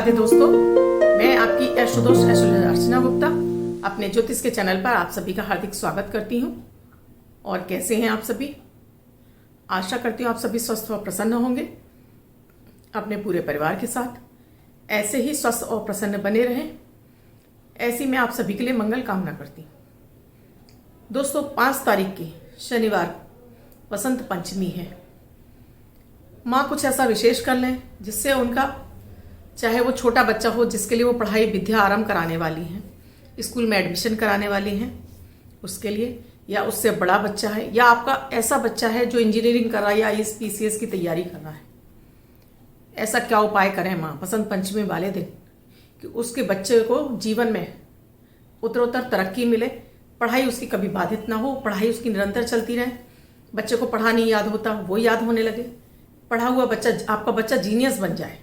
राधे दोस्तों, मैं आपकी एस्ट्रोदोष अर्चना गुप्ता अपने ज्योतिष के चैनल पर आप सभी का हार्दिक स्वागत करती हूं। और कैसे हैं आप सभी? आशा करती हूं आप सभी स्वस्थ और प्रसन्न होंगे अपने पूरे परिवार के साथ। ऐसे ही स्वस्थ और प्रसन्न बने रहें, ऐसी मैं आप सभी के लिए मंगल कामना करती हूँ। दोस्तों, 5 तारीख की शनिवार वसंत पंचमी है। माँ कुछ ऐसा विशेष कर लें जिससे उनका, चाहे वो छोटा बच्चा हो जिसके लिए वो पढ़ाई विद्या आरंभ कराने वाली हैं, स्कूल में एडमिशन कराने वाली हैं उसके लिए, या उससे बड़ा बच्चा है, या आपका ऐसा बच्चा है जो इंजीनियरिंग कर रहा है या IAS PCS की तैयारी कर रहा है, ऐसा क्या उपाय करें माँ वसंत पंचमी वाले दिन कि उसके बच्चे को जीवन में उत्तरोत्तर तरक्की मिले, पढ़ाई उसकी कभी बाधित ना हो, पढ़ाई उसकी निरंतर चलती रहे, बच्चे को पढ़ा नहीं याद होता वो याद होने लगे, पढ़ा हुआ बच्चा, आपका बच्चा जीनियस बन जाए,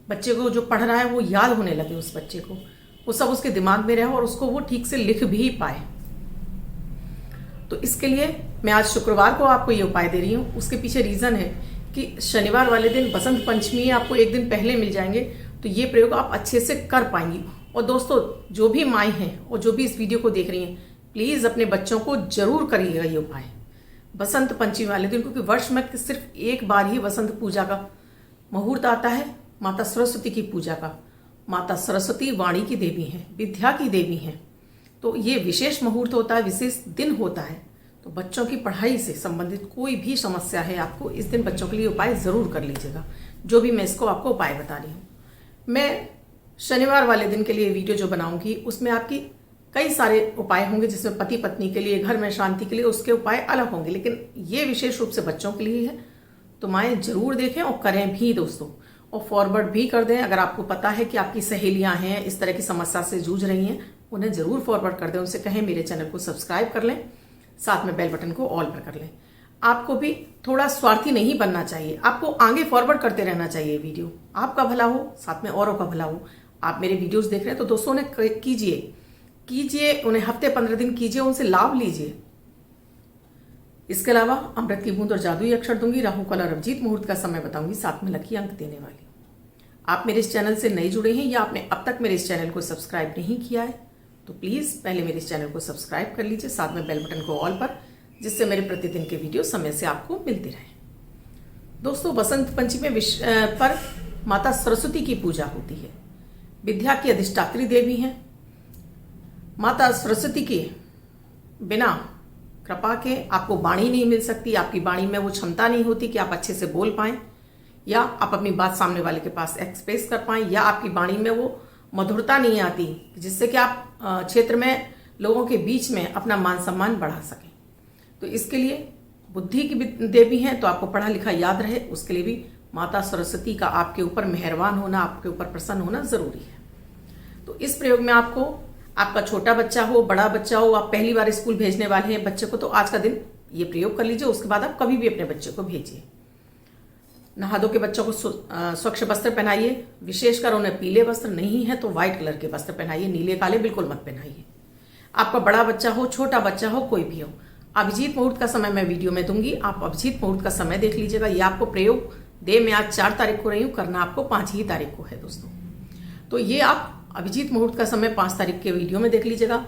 बच्चे को जो पढ़ रहा है वो याद होने लगे, उस बच्चे को वो सब उसके दिमाग में रहे और उसको वो ठीक से लिख भी पाए। तो इसके लिए मैं आज शुक्रवार को आपको ये उपाय दे रही हूँ। उसके पीछे रीजन है कि शनिवार वाले दिन वसंत पंचमी आपको एक दिन पहले मिल जाएंगे, तो ये प्रयोग आप अच्छे से कर पाएंगी। और दोस्तों, जो भी माएँ हैं और जो भी इस वीडियो को देख रही हैं, प्लीज़ अपने बच्चों को जरूर करिएगा ये उपाय वसंत पंचमी वाले दिन, क्योंकि वर्ष में सिर्फ एक बार ही वसंत पूजा का मुहूर्त आता है, माता सरस्वती की पूजा का। माता सरस्वती वाणी की देवी हैं, विद्या की देवी हैं, तो ये विशेष मुहूर्त होता है, विशेष दिन होता है। तो बच्चों की पढ़ाई से संबंधित कोई भी समस्या है आपको, इस दिन बच्चों के लिए उपाय जरूर कर लीजिएगा, जो भी मैं इसको आपको उपाय बता रही हूँ। मैं शनिवार वाले दिन के लिए वीडियो जो बनाऊंगी उसमें आपकी कई सारे उपाय होंगे, जिसमें पति पत्नी के लिए, घर में शांति के लिए उसके उपाय अलग होंगे, लेकिन ये विशेष रूप से बच्चों के लिए है। तो माएँ जरूर देखें और करें भी दोस्तों, और फॉरवर्ड भी कर दें। अगर आपको पता है कि आपकी सहेलियां हैं इस तरह की समस्या से जूझ रही हैं, उन्हें जरूर फॉरवर्ड कर दें, उनसे कहें मेरे चैनल को सब्सक्राइब कर लें, साथ में बेल बटन को ऑल पर कर लें। आपको भी थोड़ा स्वार्थी नहीं बनना चाहिए, आपको आगे फॉरवर्ड करते रहना चाहिए वीडियो, आपका भला हो, साथ में औरों का भला हो। आप मेरे वीडियोस देख रहे हैं तो दोस्तों ने कीजिए, उन्हें हफ्ते 15 दिन कीजिए, उनसे लाभ लीजिए। इसके अलावा अमृत की बूंद और जादुई अक्षर दूंगी, राहु काल और अभिजीत मुहूर्त का समय बताऊंगी, साथ में लकी अंक देने वाली। आप मेरे इस चैनल से नए जुड़े हैं या आपने अब तक मेरे इस चैनल को सब्सक्राइब नहीं किया है, तो प्लीज़ पहले मेरे इस चैनल को सब्सक्राइब कर लीजिए, साथ में बेल बटन को ऑल पर, जिससे मेरे प्रतिदिन के वीडियो समय से आपको मिलती रहे। दोस्तों, वसंत पंचमी पर माता सरस्वती की पूजा होती है, विद्या की अधिष्ठात्री देवी हैं। माता सरस्वती के बिना कृपा के आपको वाणी नहीं मिल सकती, आपकी वाणी में वो क्षमता नहीं होती कि आप अच्छे से बोल पाएं, या आप अपनी बात सामने वाले के पास एक्सप्रेस कर पाएं, या आपकी वाणी में वो मधुरता नहीं आती जिससे कि आप क्षेत्र में लोगों के बीच में अपना मान सम्मान बढ़ा सकें। तो इसके लिए बुद्धि की देवी हैं, तो आपको पढ़ा लिखा याद रहे, उसके लिए भी माता सरस्वती का आपके ऊपर मेहरबान होना, आपके ऊपर प्रसन्न होना जरूरी है। तो इस प्रयोग में आपको, आपका छोटा बच्चा हो, बड़ा बच्चा हो, आप पहली बार स्कूल भेजने वाले हैं बच्चे को, तो आज का दिन ये प्रयोग कर लीजिए। उसके बाद आप कभी भी अपने बच्चे को भेजिए। नहा धो के बच्चों को स्वच्छ वस्त्र पहनाइए, विशेषकर उन्हें पीले वस्त्र, नहीं है तो व्हाइट कलर के वस्त्र पहनाइए, नीले काले बिल्कुल मत पहनाइए। आपका बड़ा बच्चा हो, छोटा बच्चा हो, कोई भी हो। अभिजीत मुहूर्त का समय मैं वीडियो में दूंगी, आप अभिजीत मुहूर्त का समय देख लीजिएगा। ये आपको प्रयोग मैं आज 4 तारीख को रही हूँ, करना आपको 5 ही तारीख को है दोस्तों। तो ये आप अभिजीत मुहूर्त का समय 5 तारीख के वीडियो में देख लीजिएगा।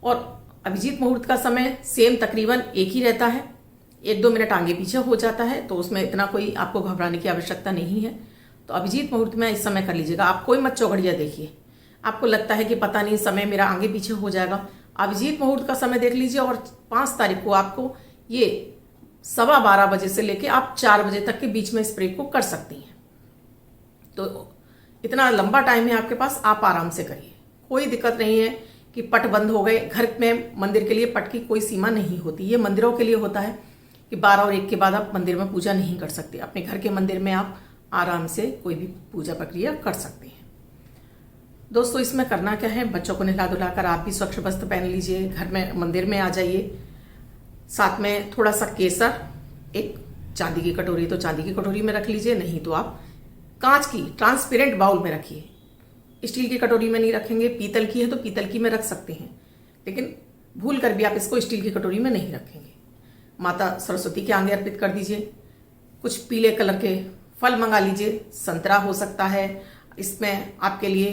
और अभिजीत मुहूर्त का समय सेम तकरीबन एक ही रहता है, 1-2 मिनट आगे पीछे हो जाता है, तो उसमें इतना कोई आपको घबराने की आवश्यकता नहीं है। तो अभिजीत मुहूर्त में इस समय कर लीजिएगा। आप कोई मत चौघड़िया देखिए, आपको लगता है कि पता नहीं समय मेरा आगे पीछे हो जाएगा, अभिजीत मुहूर्त का समय देख लीजिए। और 5 तारीख को आपको ये 12:15 बजे से लेके आप 4 बजे तक के बीच में इस प्रयोग को कर सकती हैं। तो इतना लंबा टाइम है आपके पास, आप आराम से करिए, कोई दिक्कत नहीं है कि पट बंद हो गए। घर में मंदिर के लिए पट की कोई सीमा नहीं होती, ये मंदिरों के लिए होता है कि 12 और 1 के बाद आप मंदिर में पूजा नहीं कर सकते। अपने घर के मंदिर में आप आराम से कोई भी पूजा प्रक्रिया कर सकते हैं। दोस्तों, इसमें करना क्या है, बच्चों को नहला धुलाकर आप भी स्वच्छ वस्त्र पहन लीजिए, घर में मंदिर में आ जाइए, साथ में थोड़ा सा केसर, एक चांदी की कटोरी तो चांदी की कटोरी में रख लीजिए, नहीं तो आप कांच की ट्रांसपेरेंट बाउल में रखिए। स्टील की कटोरी में नहीं रखेंगे, पीतल की है तो पीतल की में रख सकते हैं, लेकिन भूल कर भी आप इसको स्टील की कटोरी में नहीं रखेंगे। माता सरस्वती के आगे अर्पित कर दीजिए। कुछ पीले कलर के फल मंगा लीजिए, संतरा हो सकता है, इसमें आपके लिए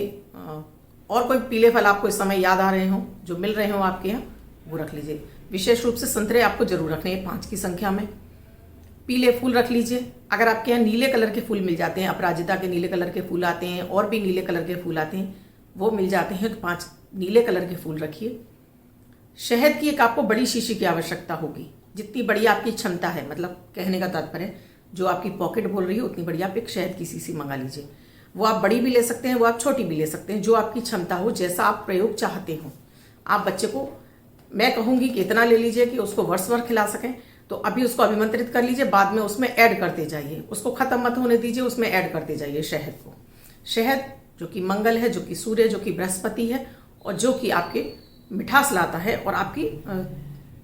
और कोई पीले फल आपको इस समय याद आ रहे हो, जो मिल रहे हो आपके यहाँ, वो रख लीजिए। विशेष रूप से संतरे आपको जरूर रखने हैं 5 की संख्या में। पीले फूल रख लीजिए। अगर आपके यहाँ नीले कलर के फूल मिल जाते हैं, अपराजिता के नीले कलर के फूल आते हैं और भी नीले कलर के फूल आते हैं, वो मिल जाते हैं तो 5 नीले कलर के फूल रखिए। शहद की एक आपको बड़ी शीशी की आवश्यकता होगी, जितनी बड़ी आपकी क्षमता है, मतलब कहने का तात्पर्य जो आपकी पॉकेट बोल रही है उतनी बड़ी आप एक शहद की शीशी मंगा लीजिए। वो आप बड़ी भी ले सकते हैं, वो आप छोटी भी ले सकते हैं, जो आपकी क्षमता हो, जैसा आप प्रयोग चाहते हो। आप बच्चे को, मैं कहूंगी कि इतना ले लीजिए कि उसको वर्ष भर खिला सकें, तो अभी उसको अभिमंत्रित कर लीजिए, बाद में उसमें ऐड करते जाइए, उसको खत्म मत होने दीजिए, उसमें ऐड करते जाइए शहद को। शहद जो कि मंगल है, जो कि सूर्य, जो कि बृहस्पति है, और जो कि आपके मिठास लाता है और आपकी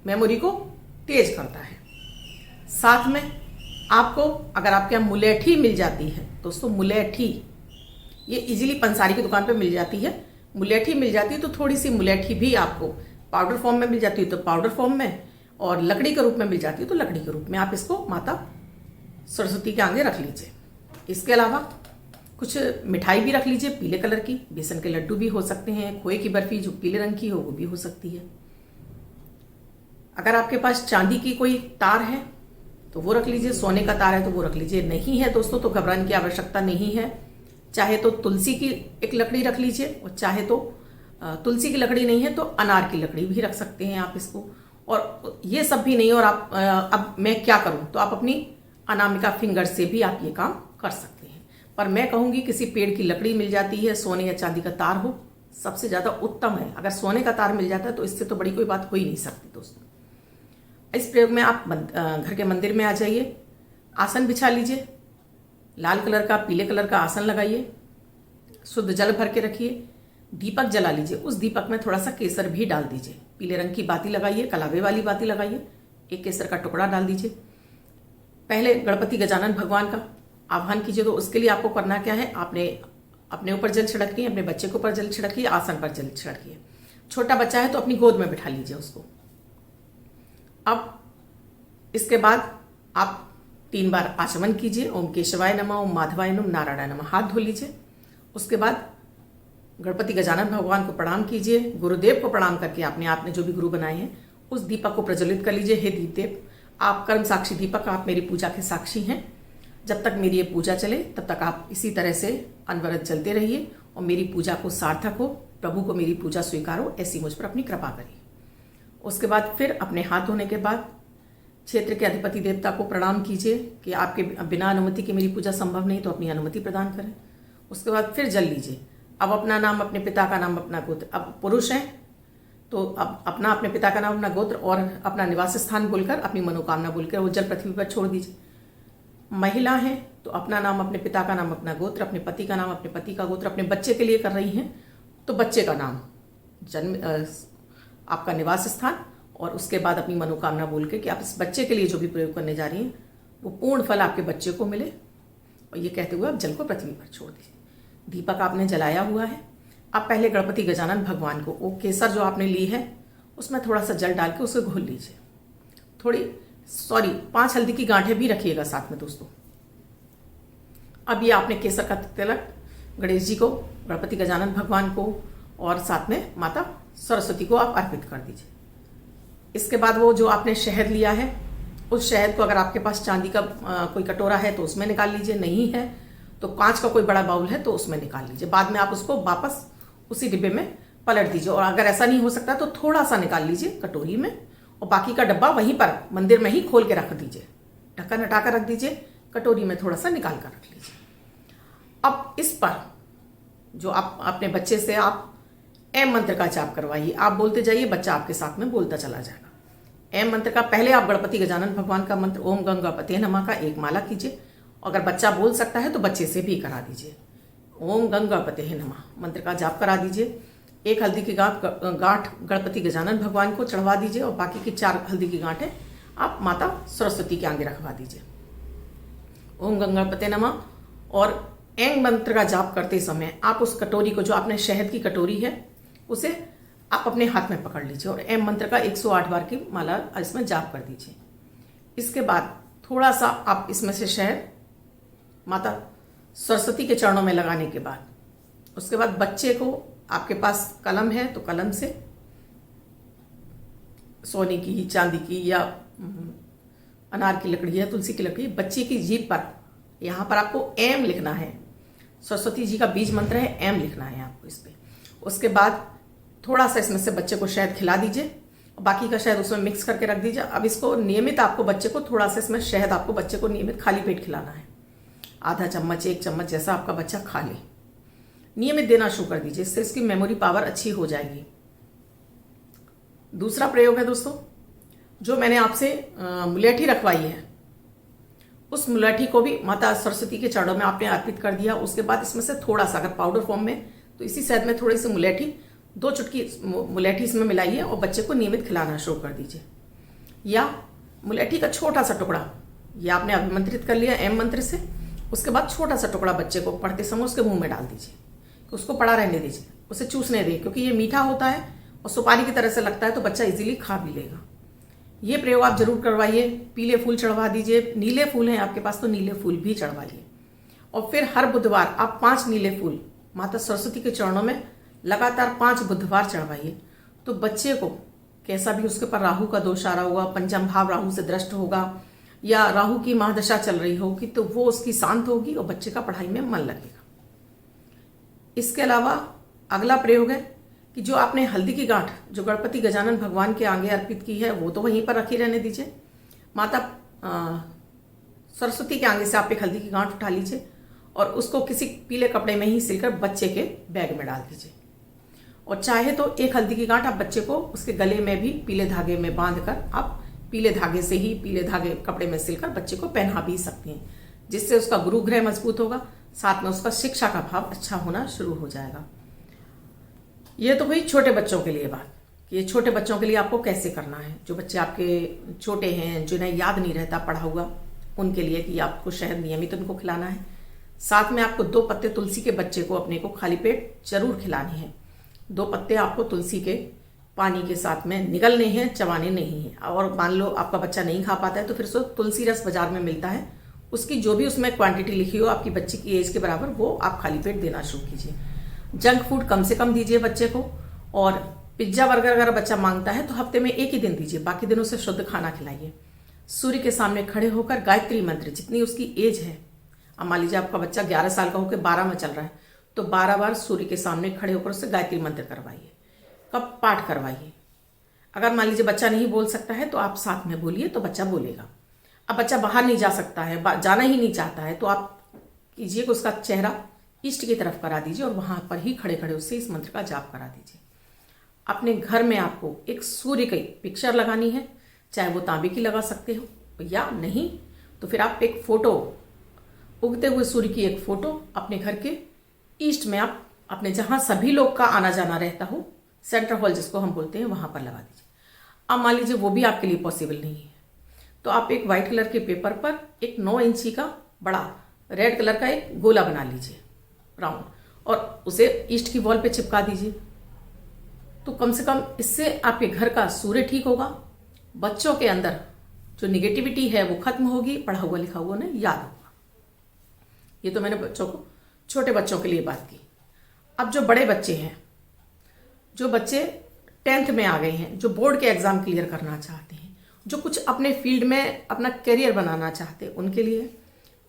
मेमोरी को तेज करता है। साथ में आपको अगर आपके यहाँ मुलेठी मिल जाती है दोस्तों, मुलेठी ये इजीली पंसारी की दुकान पे मिल जाती है। मुलेठी मिल जाती है तो थोड़ी सी मुलेठी भी आपको पाउडर फॉर्म में मिल जाती है तो पाउडर फॉर्म में, और लकड़ी के रूप में मिल जाती है तो लकड़ी के रूप में आप इसको माता सरस्वती के आगे रख लीजिए। इसके अलावा कुछ मिठाई भी रख लीजिए पीले कलर की। बेसन के लड्डू भी हो सकते हैं, खोए की बर्फी जो पीले रंग की हो वो भी हो सकती है। अगर आपके पास चांदी की कोई तार है तो वो रख लीजिए, सोने का तार है तो वो रख लीजिए। नहीं है दोस्तों तो घबराने की आवश्यकता नहीं है। चाहे तो तुलसी की एक लकड़ी रख लीजिए, और चाहे तो तुलसी की लकड़ी नहीं है तो अनार की लकड़ी भी रख सकते हैं आप इसको। और ये सब भी नहीं, और आप अब मैं क्या करूं, तो आप अपनी अनामिका फिंगर से भी आप ये काम कर सकते हैं। पर मैं कहूंगी किसी पेड़ की लकड़ी मिल जाती है, सोने या चांदी का तार हो, सबसे ज्यादा उत्तम है। अगर सोने का तार मिल जाता है तो इससे तो बड़ी कोई बात हो ही नहीं सकती दोस्तों। इस प्रयोग में आप घर के मंदिर में आ जाइए, आसन बिछा लीजिए, लाल कलर का पीले कलर का आसन लगाइए, शुद्ध जल भर के रखिए, दीपक जला लीजिए। उस दीपक में थोड़ा सा केसर भी डाल दीजिए, पीले रंग की बाती लगाइए, कलावे वाली बाती लगाइए, एक केसर का टुकड़ा डाल दीजिए। पहले गणपति गजानन भगवान का आह्वान कीजिए। तो उसके लिए आपको करना क्या है, आपने अपने ऊपर जल छिड़किए, अपने बच्चे के ऊपर जल छिड़किए, आसन पर जल छिड़किए। छोटा बच्चा है तो अपनी गोद में बिठा लीजिए उसको। अब इसके बाद आप 3 बार आचमन कीजिए, ओम केशवाय नमः, ओम माधवाय नमः, नारायणाय नमः, हाथ धो लीजिए। उसके बाद गणपति गजानन भगवान को प्रणाम कीजिए, गुरुदेव को प्रणाम करके आपने जो भी गुरु बनाए हैं उस दीपक को प्रज्वलित कर लीजिए। हे दीपदेव, आप कर्म साक्षी दीपक, आप मेरी पूजा के साक्षी हैं। जब तक मेरी ये पूजा चले तब तक आप इसी तरह से अनवरत चलते रहिए और मेरी पूजा को सार्थक हो, प्रभु को मेरी पूजा स्वीकार हो, ऐसी मुझ पर अपनी कृपा करिए। उसके बाद फिर अपने हाथ धोने के बाद क्षेत्र के अधिपति देवता को प्रणाम कीजिए कि आपके बिना अनुमति के मेरी पूजा संभव नहीं, तो अपनी अनुमति प्रदान करें। उसके बाद फिर जल लीजिए। अब अपना नाम, अपने पिता का नाम, अपना गोत्र, अब पुरुष हैं तो अब अपने पिता का नाम, अपना गोत्र और अपना निवास स्थान बोलकर, अपनी मनोकामना बोलकर वो जल पृथ्वी पर छोड़ दीजिए। महिला हैं तो अपना नाम, अपने पिता का नाम, अपना गोत्र, अपने पति का नाम, अपने पति का गोत्र, अपने बच्चे के लिए कर रही हैं तो बच्चे का नाम, जन्म, आपका निवास स्थान, और उसके बाद अपनी मनोकामना बोल के कि आप इस बच्चे के लिए जो भी प्रयोग करने जा रही हैं वो पूर्ण फल आपके बच्चे को मिले, और ये कहते हुए आप जल को पृथ्वी पर छोड़ दीजिए। दीपक आपने जलाया हुआ है। अब पहले गणपति गजानन भगवान को वो केसर जो आपने ली है उसमें थोड़ा सा जल डाल के उसे घोल लीजिए। 5 हल्दी की गांठें भी रखिएगा साथ में दोस्तों। अब ये आपने केसर का तिलक गणेश जी को, गणपति गजानन भगवान को और साथ में माता सरस्वती को आप अर्पित कर दीजिए। इसके बाद वो जो आपने शहद लिया है उस शहद को, अगर आपके पास चांदी का कोई कटोरा है तो उसमें निकाल लीजिए, नहीं है तो कांच का कोई बड़ा बाउल है तो उसमें निकाल लीजिए। बाद में आप उसको वापस उसी डिब्बे में पलट दीजिए, और अगर ऐसा नहीं हो सकता तो थोड़ा सा निकाल लीजिए कटोरी में, और बाकी का डब्बा वहीं पर मंदिर में ही खोल के रख दीजिए, ढक्कन हटाकर रख दीजिए, कटोरी में थोड़ा सा निकाल कर रख लीजिए। अब इस पर जो आप अपने बच्चे से आप एम मंत्र का जाप करवाइए। आप बोलते जाइए, बच्चा आपके साथ में बोलता चला जाएगा। एम मंत्र का पहले आप गणपति गजानन भगवान का मंत्र ओम गंग गणपते नमः का एक माला कीजिए। अगर बच्चा बोल सकता है तो बच्चे से भी करा दीजिए। ओम गंग गणपते नमः मंत्र का जाप करा दीजिए। 1 हल्दी की गांठ गणपति गजानन भगवान को चढ़वा दीजिए, और बाकी की 4 हल्दी की गांठें आप माता सरस्वती के आगे रखवा दीजिए। ओम गंग गणपते नमः। और एंग मंत्र का जाप करते समय आप उस कटोरी को, जो आपने शहद की कटोरी है, उसे आप अपने हाथ में पकड़ लीजिए और एम मंत्र का 108 बार की माला इसमें जाप कर दीजिए। इसके बाद थोड़ा सा आप इसमें से शहद माता सरस्वती के चरणों में लगाने के बाद उसके बाद बच्चे को, आपके पास कलम है तो कलम से, सोने की, चांदी की या अनार की लकड़ी या तुलसी की लकड़ी, बच्चे की जीभ पर, यहाँ पर आपको एम लिखना है। सरस्वती जी का बीज मंत्र है, एम लिखना है आपको इस पे। उसके बाद थोड़ा सा इसमें से बच्चे को शहद खिला दीजिए, बाकी का शहद उसमें मिक्स करके रख दीजिए। अब इसको नियमित आपको बच्चे को थोड़ा सा इसमें शहद आपको बच्चे को नियमित खाली पेट खिलाना है। आधा चम्मच, 1 चम्मच, जैसा आपका बच्चा खा ले, नियमित देना शुरू कर दीजिए। इससे इसकी मेमोरी पावर अच्छी हो जाएगी। दूसरा प्रयोग है दोस्तों, जो मैंने आपसे मुलेठी रखवाई है, उस मुलेठी को भी माता सरस्वती के चरणों में आपने अर्पित कर दिया। उसके बाद इसमें से थोड़ा सा, अगर पाउडर फॉर्म में तो इसी शहद में थोड़ी सी मुलेठी, 2 चुटकी मुलेठी इसमें मिलाइए और बच्चे को नियमित खिलाना शुरू कर दीजिए। या मुलेठी का छोटा सा टुकड़ा, या आपने अभिमंत्रित कर लिया एम मंत्र से, उसके बाद छोटा सा टुकड़ा बच्चे को पढ़ते समय उसके मुंह में डाल दीजिए, उसको पड़ा रहने दीजिए, उसे चूसने दे, क्योंकि ये मीठा होता है और सुपारी की तरह से लगता है, तो बच्चा इजीली खा भी लेगा। ये प्रयोग आप जरूर करवाइए। पीले फूल चढ़वा दीजिए, नीले फूल हैं आपके पास तो नीले फूल भी चढ़वाइए। और फिर हर बुधवार आप 5 नीले फूल माता सरस्वती के चरणों में लगातार 5 बुधवार चढ़वाइए। तो बच्चे को कैसा भी उसके पर राहु का दोष आ रहा होगा, पंचम भाव राहु से दृष्ट होगा, या राहु की महादशा चल रही होगी, तो वो उसकी शांत होगी और बच्चे का पढ़ाई में मन लगेगा। इसके अलावा अगला प्रयोग है कि जो आपने हल्दी की गांठ जो गणपति गजानन भगवान के आगे अर्पित की है, वो तो वहीं पर रखी रहने दीजिए। माता सरस्वती के आगे से आप एक हल्दी की गांठ उठा लीजिए और उसको किसी पीले कपड़े में ही सिलकर बच्चे के बैग में डाल दीजिए। और चाहे तो एक हल्दी की गांठ आप बच्चे को उसके गले में भी पीले धागे में बांधकर आप पीले धागे से ही, पीले धागे कपड़े में सिलकर बच्चे को पहना भी सकती हैं, जिससे उसका गुरु ग्रह मजबूत होगा, साथ में उसका शिक्षा का भाव अच्छा होना शुरू हो जाएगा। ये तो हुई छोटे बच्चों के लिए बात कि ये छोटे बच्चों के लिए आपको कैसे करना है। जो बच्चे आपके छोटे हैं, जिन्हें याद नहीं रहता पढ़ा हुआ, उनके लिए कि आपको शहद नियमित उनको खिलाना है। साथ में आपको 2 पत्ते तुलसी के बच्चे को अपने को खाली पेट जरूर खिलाने हैं। 2 पत्ते आपको तुलसी के पानी के साथ में निगलने हैं, चबाने नहीं है। और मान लो आपका बच्चा नहीं खा पाता है तो फिर उसको तुलसी रस बाजार में मिलता है, उसकी जो भी उसमें क्वांटिटी लिखी हो आपकी बच्ची की एज के बराबर, वो आप खाली पेट देना शुरू कीजिए। जंक फूड कम से कम दीजिए बच्चे को। और पिज्जा बर्गर अगर बच्चा मांगता है तो हफ्ते में 1 ही दिन दीजिए, बाकी दिनों से शुद्ध खाना खिलाइए। सूर्य के सामने खड़े होकर गायत्री मंत्र, जितनी उसकी एज है, अब मान लीजिए आपका बच्चा 11 साल का होकर 12 में चल रहा है, तो 12 बार सूर्य के सामने खड़े होकर उससे गायत्री मंत्र करवाइए, कब पाठ करवाइए। अगर मान लीजिए बच्चा नहीं बोल सकता है तो आप साथ में बोलिए तो बच्चा बोलेगा। अब बच्चा बाहर नहीं जा सकता है, जाना ही नहीं चाहता है, तो आप कीजिए कि उसका चेहरा ईस्ट की तरफ करा दीजिए और वहां पर ही खड़े खड़े उससे इस मंत्र का जाप करा दीजिए। अपने घर में आपको एक सूर्य की पिक्चर लगानी है, चाहे वो तांबे की लगा सकते हो, या नहीं तो फिर आप एक फोटो, उगते हुए सूर्य की एक फोटो अपने घर के ईस्ट में, आप अपने जहां सभी लोग का आना जाना रहता हो, सेंटर हॉल जिसको हम बोलते हैं, वहां पर लगा दीजिए। अब मान लीजिए वो भी आपके लिए पॉसिबल नहीं है, तो आप एक व्हाइट कलर के पेपर पर एक 9 इंची का बड़ा रेड कलर का एक गोला बना लीजिए, राउंड, और उसे ईस्ट की वॉल पे चिपका दीजिए। तो कम से कम इससे आपके घर का सूर्य ठीक होगा, बच्चों के अंदर जो निगेटिविटी है वो खत्म होगी, पढ़ा हुआ लिखा हुआ उन्हें याद होगा। ये तो मैंने बच्चों को, छोटे बच्चों के लिए बात की। अब जो बड़े बच्चे हैं, जो बच्चे 10th में आ गए हैं, जो बोर्ड के एग्जाम क्लियर करना चाहते हैं, जो कुछ अपने फील्ड में अपना करियर बनाना चाहते हैं, उनके लिए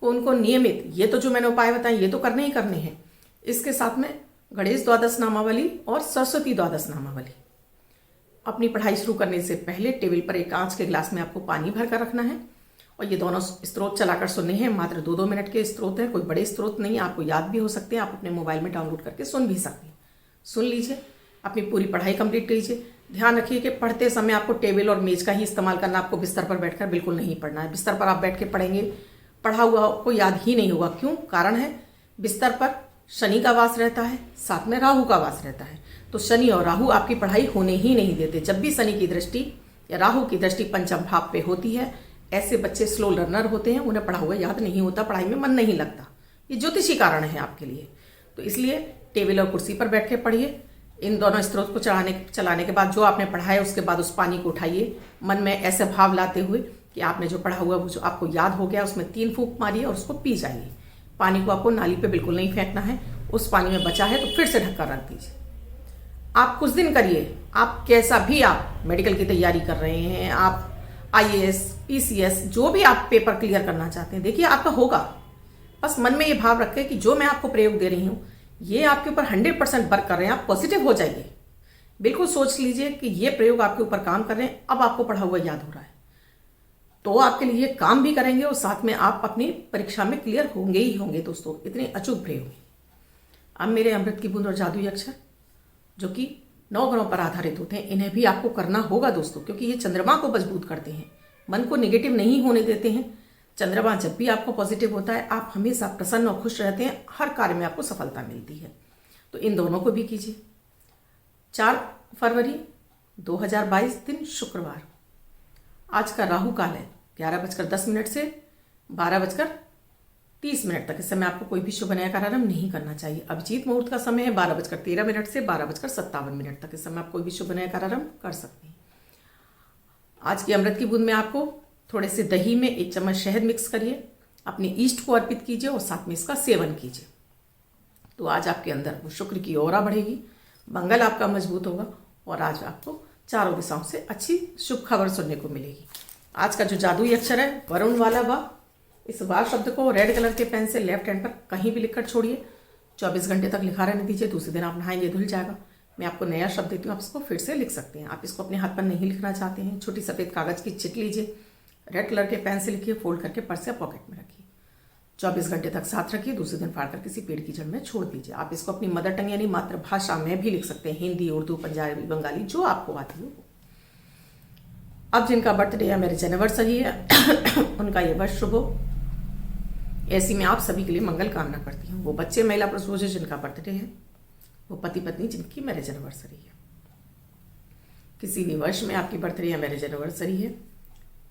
उनको नियमित, ये तो जो मैंने उपाय बताए ये तो करने ही करने हैं, इसके साथ में गणेश द्वादश नामावली और सरस्वती द्वादश नामावली। अपनी पढ़ाई शुरू करने से पहले टेबल पर एक कांच के गिलास में आपको पानी भर कर रखना है और ये दोनों स्त्रोत चलाकर सुनने हैं। मात्र 2-2 मिनट के स्त्रोत हैं, कोई बड़े स्त्रोत नहीं, आपको याद भी हो सकते हैं, आप अपने मोबाइल में डाउनलोड करके सुन भी सकते हैं। सुन लीजिए, अपनी पूरी पढ़ाई कंप्लीट कीजिए। ध्यान रखिए कि पढ़ते समय आपको टेबल और मेज का ही इस्तेमाल करना, आपको बिस्तर पर बैठकर बिल्कुल नहीं पढ़ना है। बिस्तर पर आप बैठ के पढ़ेंगे, पढ़ा हुआ आपको याद ही नहीं होगा। क्यों? कारण है बिस्तर पर शनि का वास रहता है, साथ में राहु का वास रहता है, तो शनि और राहु आपकी पढ़ाई होने ही नहीं देते। जब भी शनि की दृष्टि या राहु की दृष्टि पंचम भाव पे होती है, ऐसे बच्चे स्लो लर्नर होते हैं, उन्हें पढ़ा हुआ याद नहीं होता, पढ़ाई में मन नहीं लगता। ये ज्योतिषी कारण है आपके लिए। तो इसलिए टेबल और कुर्सी पर बैठ के पढ़िए। इन दोनों स्त्रोत को चलाने के बाद जो आपने पढ़ा है उसके बाद उस पानी को उठाइए, मन में ऐसे भाव लाते हुए कि आपने जो पढ़ा हुआ वो जो आपको याद हो गया, उसमें 3 फूंक मारिए और उसको पी जाइए। पानी को आपको नाली पे बिल्कुल नहीं फेंकना है, उस पानी में बचा है तो फिर से ढककर रख दीजिए। आप कुछ दिन करिए, आप कैसा भी आप मेडिकल की तैयारी कर रहे हैं, आप IAS, PCS जो भी आप पेपर क्लियर करना चाहते हैं, देखिए आपका होगा। बस मन में ये भाव रखें कि जो मैं आपको प्रयोग दे रही हूं ये आपके ऊपर 100% वर्क कर रहे हैं। आप पॉजिटिव हो जाइए, बिल्कुल सोच लीजिए कि ये प्रयोग आपके ऊपर काम कर रहे हैं। अब आपको पढ़ा हुआ याद हो रहा है तो आपके लिए काम भी करेंगे और साथ में आप अपनी परीक्षा में क्लियर होंगे ही होंगे। दोस्तों, इतने अचूक प्रयोग। अब मेरे अमृत की बूंद और जादुई अक्षर जो कि 9 ग्रहों पर आधारित होते हैं, इन्हें भी आपको करना होगा दोस्तों, क्योंकि ये चंद्रमा को मजबूत करते हैं, मन को नेगेटिव नहीं होने देते हैं। चंद्रमा जब भी आपको पॉजिटिव होता है आप हमेशा प्रसन्न और खुश रहते हैं, हर कार्य में आपको सफलता मिलती है। तो इन दोनों को भी कीजिए। 4 फरवरी 2022 दिन शुक्रवार। आज का राहु काल है 11:10 से 12:30 तक। इस समय आपको कोई भी शुभ नया कार्यारंभ नहीं करना चाहिए। अभिजीत मुहूर्त का समय है 12:13 से 12:57 तक। इस समय आप कोई भी शुभ नया कार्यारंभ कर सकते हैं। आज की अमृत की बूंद में आपको थोड़े से दही में 1 चम्मच शहद मिक्स करिए, अपने ईष्ट को अर्पित कीजिए और साथ में इसका सेवन कीजिए। तो आज आपके अंदर वो शुक्र की औरा बढ़ेगी, मंगल आपका मजबूत होगा और आज आपको चारों दिशाओं से अच्छी शुभ खबर सुनने को मिलेगी। आज का जो जादुई अक्षर है वरुण वाला वा। इस वार शब्द को रेड कलर के पेन से लेफ्ट हैंड पर कहीं भी लिखकर छोड़िए। 24 घंटे तक लिखा रहने दीजिए। दूसरे दिन आप नहाएंगे, धुल जाएगा। मैं आपको नया शब्द देती हूँ, आप इसको फिर से लिख सकते हैं। आप इसको अपने हाथ पर नहीं लिखना चाहते हैं, छोटी सफेद कागज की चिट लीजिए, रेड कलर के पेन से लिखिए, फोल्ड करके पर्स या पॉकेट में रखिए। 24 घंटे तक साथ रखिए। दूसरे दिन फाड़कर किसी पेड़ की जड़ में छोड़ दीजिए। आप इसको अपनी मदर टंग यानी मातृभाषा में भी लिख सकते हैं, हिंदी, उर्दू, पंजाबी, बंगाली, जो आपको आती हो। अब जिनका बर्थडे या मैरिज एनिवर्सरी है उनका ये वर्ष शुभ हो, ऐसी मैं आप सभी के लिए मंगल कामना करती हूँ। वो बच्चे, महिला, पुरुष जिनका बर्थडे है, वो पति पत्नी जिनकी मैरिज एनिवर्सरी है, किसी भी वर्ष में आपकी बर्थडे या मैरिज एनिवर्सरी है,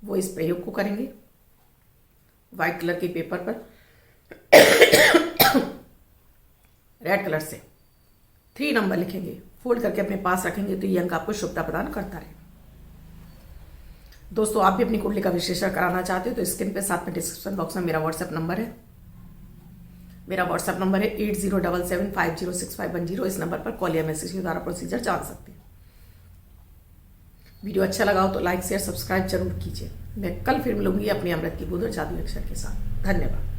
वो इस प्रयोग को करेंगे। व्हाइट कलर के पेपर पर रेड कलर से 3 नंबर लिखेंगे, फोल्ड करके अपने पास रखेंगे तो ये अंक आपको शुभता प्रदान करता रहे। दोस्तों, आप भी अपनी कुंडली का विश्लेषण कराना चाहते हो तो स्क्रीन पे साथ में डिस्क्रिप्शन बॉक्स में मेरा व्हाट्सएप नंबर है। मेरा व्हाट्सएप नंबर है 8077506510। इस नंबर पर कॉल या मैसेज के द्वारा प्रोसीजर जान सकते हैं। वीडियो अच्छा लगा हो तो लाइक, शेयर, सब्सक्राइब जरूर कीजिए। मैं कल फिर मिलूंगी अपनी अमृत की बूंद और जादुई अक्षर के साथ। धन्यवाद।